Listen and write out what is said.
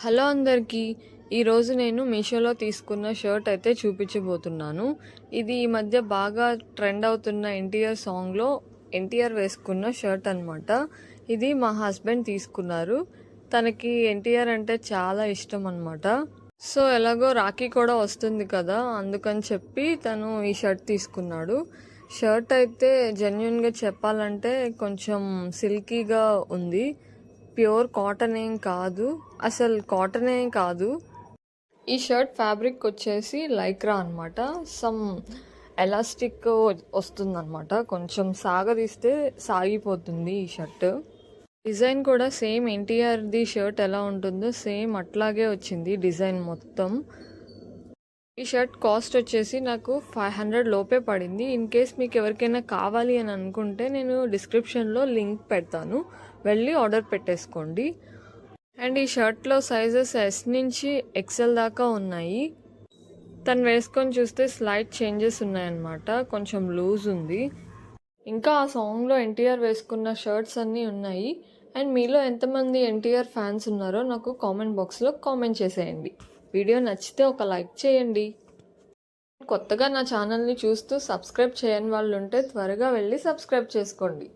Hello అందరికీ. ఈరోజు నేను మీషోలో తీసుకున్న షర్ట్ అయితే చూపించబోతున్నాను. ఇది ఈ మధ్య బాగా ట్రెండ్ అవుతున్న ఎన్టీఆర్ సాంగ్లో ఎన్టీఆర్ వేసుకున్న షర్ట్ అనమాట. ఇది మా హస్బెండ్ తీసుకున్నారు. తనకి ఎన్టీఆర్ అంటే చాలా ఇష్టం అనమాట. సో ఎలాగో రాఖీ కూడా వస్తుంది కదా, అందుకని చెప్పి తను ఈ షర్ట్ తీసుకున్నాడు. షర్ట్ అయితే జెన్యున్గా చెప్పాలంటే కొంచెం సిల్కీగా ఉంది. ప్యూర్ కాటన్ ఏం కాదు, అసలు కాటన్ ఏం కాదు. ఈ షర్ట్ ఫ్యాబ్రిక్ వచ్చేసి లైక్రా అనమాట. సమ్ ఎలాస్టిక్ వస్తుందన్నమాట. కొంచెం సాగదీస్తే సాగిపోతుంది ఈ షర్ట్. డిజైన్ కూడా సేమ్ ఎన్టీఆర్ది షర్ట్ ఎలా ఉంటుందో సేమ్ అట్లాగే వచ్చింది డిజైన్ మొత్తం. ఈ షర్ట్ కాస్ట్ వచ్చేసి నాకు 500 లోపే పడింది. ఇన్ కేస్ మీకు ఎవరికైనా కావాలి అని అనుకుంటే నేను డిస్క్రిప్షన్లో లింక్ పెడతాను, వెళ్ళి ఆర్డర్ పెట్టేసుకోండి. అండ్ ఈ షర్ట్లో సైజెస్ ఎస్ నుంచి ఎక్సెల్ దాకా ఉన్నాయి. తను వేసుకొని చూస్తే స్లైట్ చేంజెస్ ఉన్నాయన్నమాట, కొంచెం లూజ్ ఉంది. ఇంకా ఆ సాంగ్లో ఎన్టీఆర్ వేసుకున్న షర్ట్స్ అన్నీ ఉన్నాయి. అండ్ మీలో ఎంతమంది ఎన్టీఆర్ ఫ్యాన్స్ ఉన్నారో నాకు కామెంట్ బాక్స్లో కామెంట్ చేసేయండి. వీడియో నచ్చితే ఒక లైక్ చేయండి. కొత్తగా నా ఛానల్ని చూస్తూ సబ్స్క్రైబ్ చేయని వాళ్ళు ఉంటే త్వరగా వెళ్ళి సబ్స్క్రైబ్ చేసుకోండి.